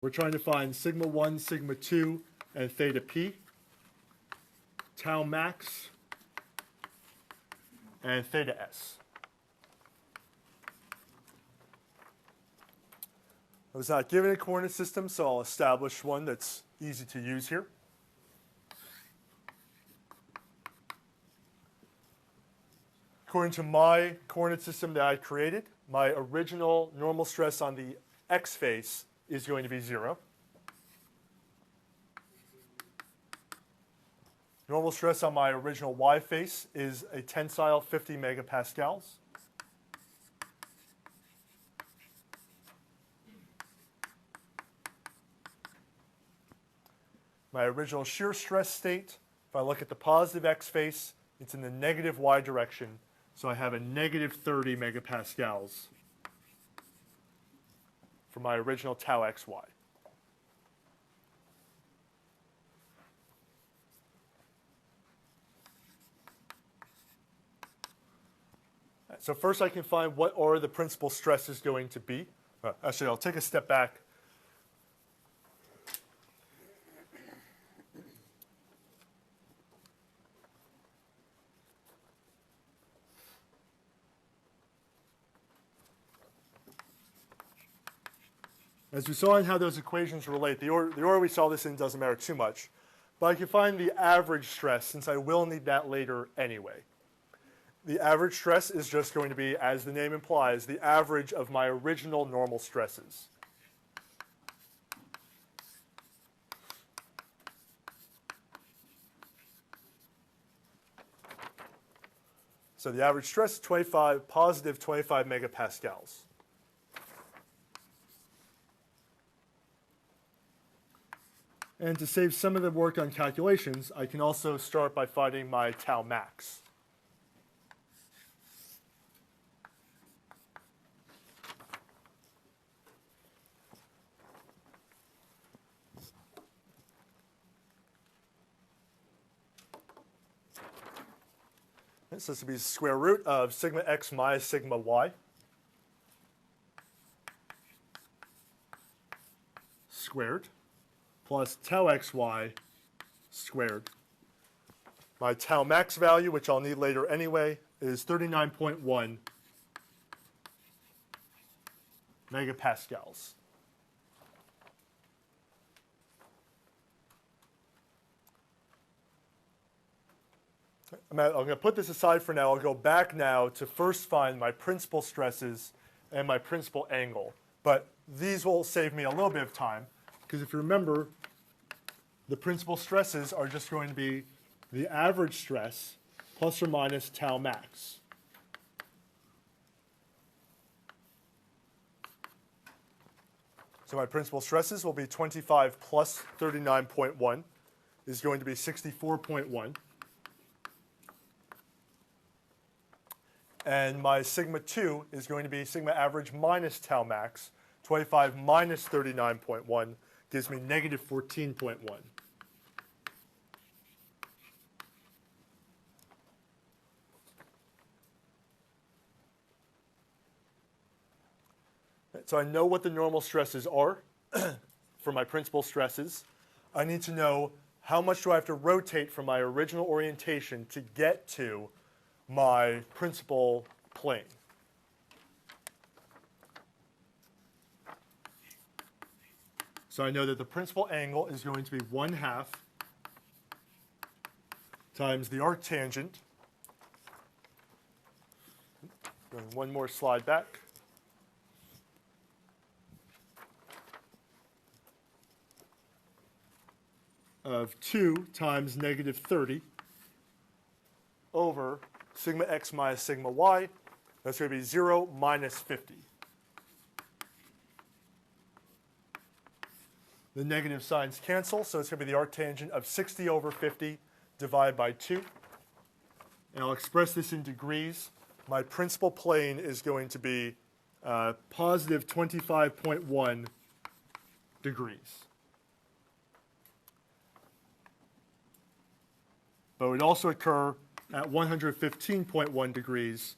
We're trying to find sigma 1, sigma 2, and theta p, tau max, and theta s. I was not given a coordinate system, so I'll establish one that's easy to use here. According to my coordinate system that I created, my original normal stress on the x face is going to be 0. Normal stress on my original y face is a tensile 50 megapascals. My original shear stress state, if I look at the positive x face, it's in the negative y direction. So I have a negative 30 megapascals for my original tau xy. So first I can find what are the principal stresses going to be. Actually, I'll take a step back. As we saw in how those equations relate, the order we saw this in doesn't matter too much. But I can find the average stress, since I will need that later anyway. The average stress is just going to be, as the name implies, the average of my original normal stresses. So the average stress is 25, positive 25 megapascals. And to save some of the work on calculations, I can also start by finding my tau max. So this would be the square root of sigma x minus sigma y squared plus tau xy squared. My tau max value, which I'll need later anyway, is 39.1 megapascals. I'm going to put this aside for now. I'll go back now to first find my principal stresses and my principal angle. But these will save me a little bit of time, because if you remember, the principal stresses are just going to be the average stress plus or minus tau max. So my principal stresses will be 25 plus 39.1 is going to be 64.1. And my sigma 2 is going to be sigma average minus tau max. 25 minus 39.1 gives me negative 14.1. So I know what the normal stresses are for my principal stresses. I need to know how much do I have to rotate from my original orientation to get to my principal plane. So I know that the principal angle is going to be 1/2 times the arctangent. Going one more slide back. Of 2 times negative 30 over sigma x minus sigma y. That's going to be 0 minus 50. The negative signs cancel, so it's going to be the arctangent of 60 over 50 divided by 2. And I'll express this in degrees. My principal plane is going to be positive 25.1 degrees. But it would also occur at 115.1 degrees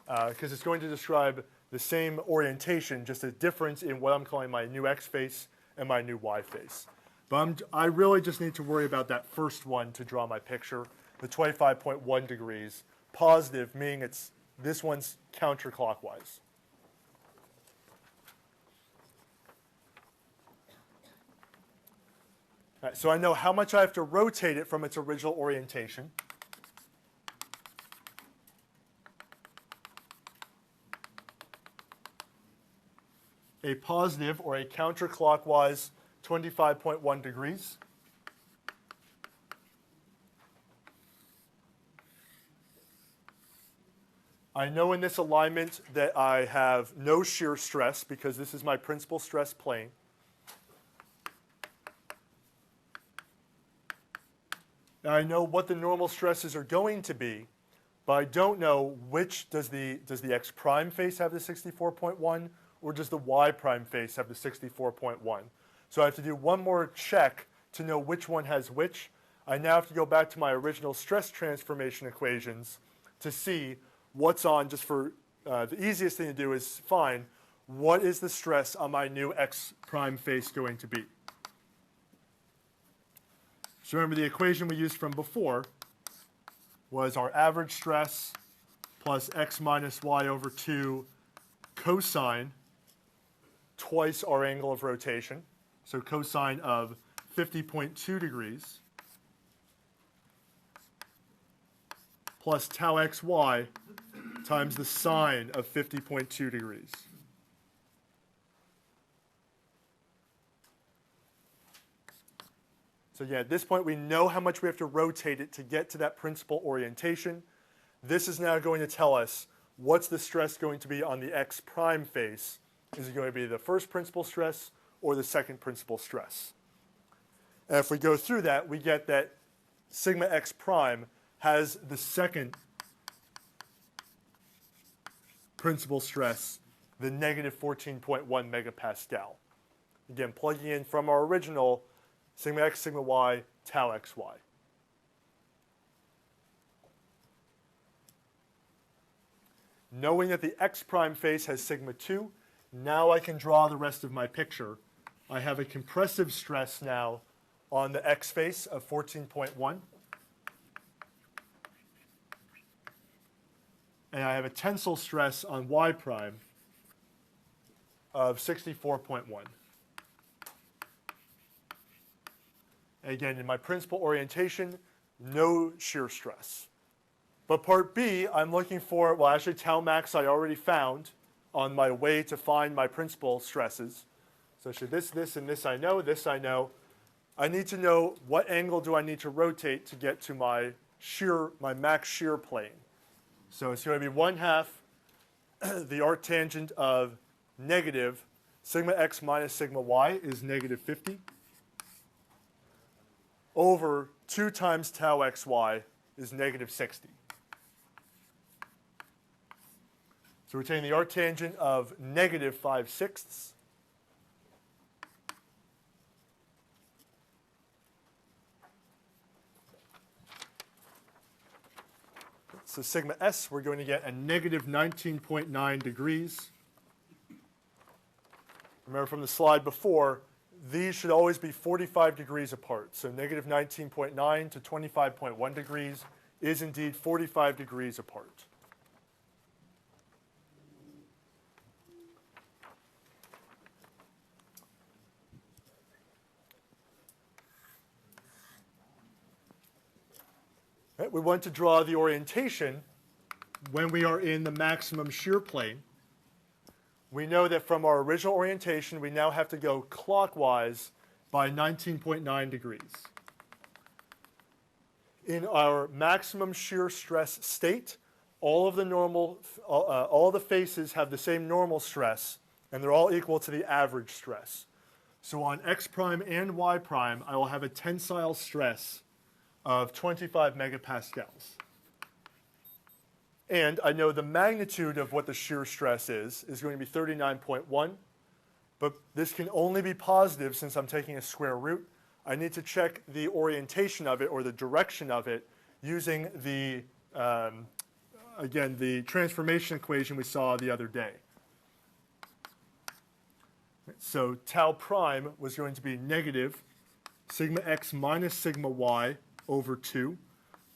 because it's going to describe the same orientation, just a difference in what I'm calling my new x face and my new y face. But I really just need to worry about that first one to draw my picture, the 25.1 degrees, positive, meaning this one's counterclockwise. All right, so I know how much I have to rotate it from its original orientation. A positive or a counterclockwise 25.1 degrees. I know in this alignment that I have no shear stress because this is my principal stress plane. Now I know what the normal stresses are going to be, but I don't know which does the x prime face have the 64.1 or does the y prime face have the 64.1. So I have to do one more check to know which one has which. I now have to go back to my original stress transformation equations to see what's on, just for the easiest thing to do is find what is the stress on my new x prime face going to be. So remember the equation we used from before was our average stress plus x minus y over 2 cosine twice our angle of rotation. So cosine of 50.2 degrees plus tau xy times the sine of 50.2 degrees. So yeah, at this point we know how much we have to rotate it to get to that principal orientation. This is now going to tell us what's the stress going to be on the x prime face. Is it going to be the first principal stress or the second principal stress? And if we go through that, we get that sigma x prime has the second principal stress, the negative 14.1 megapascal. Again, plugging in from our original sigma x, sigma y, tau xy. Knowing that the x prime face has sigma 2, now I can draw the rest of my picture. I have a compressive stress now on the x face of 14.1. And I have a tensile stress on y prime of 64.1. Again, in my principal orientation, no shear stress. But part B, I'm looking for, well, actually tau max I already found on my way to find my principal stresses. So should this, and this I know, this I know. I need to know what angle do I need to rotate to get to my shear, my max shear plane. So it's going to be 1/2 the arctangent of negative sigma x minus sigma y is negative 50 over 2 times tau xy is negative 60. So we're taking the arctangent of negative 5/6. So sigma s, we're going to get a negative 19.9 degrees. Remember from the slide before, these should always be 45 degrees apart. So negative 19.9 to 25.1 degrees is indeed 45 degrees apart. Right, we want to draw the orientation when we are in the maximum shear plane. We know that from our original orientation, we now have to go clockwise by 19.9 degrees. In our maximum shear stress state, all of the faces have the same normal stress, and they're all equal to the average stress. So on x prime and y prime, I will have a tensile stress of 25 megapascals. And I know the magnitude of what the shear stress is going to be 39.1, but this can only be positive since I'm taking a square root. I need to check the orientation of it or the direction of it using the, again, the transformation equation we saw the other day. So tau prime was going to be negative sigma x minus sigma y over 2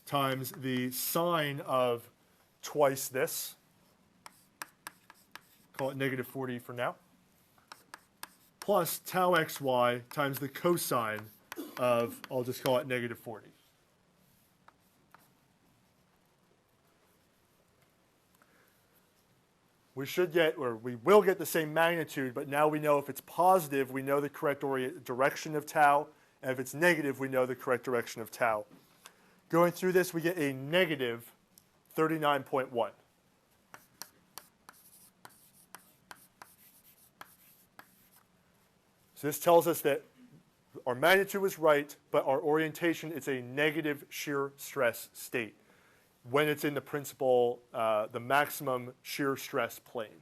times the sine of twice this. Call it negative 40 for now. Plus tau xy times the cosine of, I'll just call it negative 40. We should get, or we will get the same magnitude, but now we know if it's positive, we know the correct direction of tau, and if it's negative, we know the correct direction of tau. Going through this, we get a negative 39.1. So this tells us that our magnitude was right, but our orientation is a negative shear stress state when it's in the principal, the maximum shear stress plane.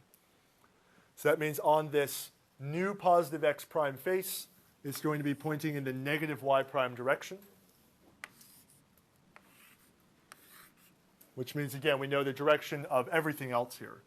So that means on this new positive x prime face, it's going to be pointing in the negative y prime direction. Which means, again, we know the direction of everything else here.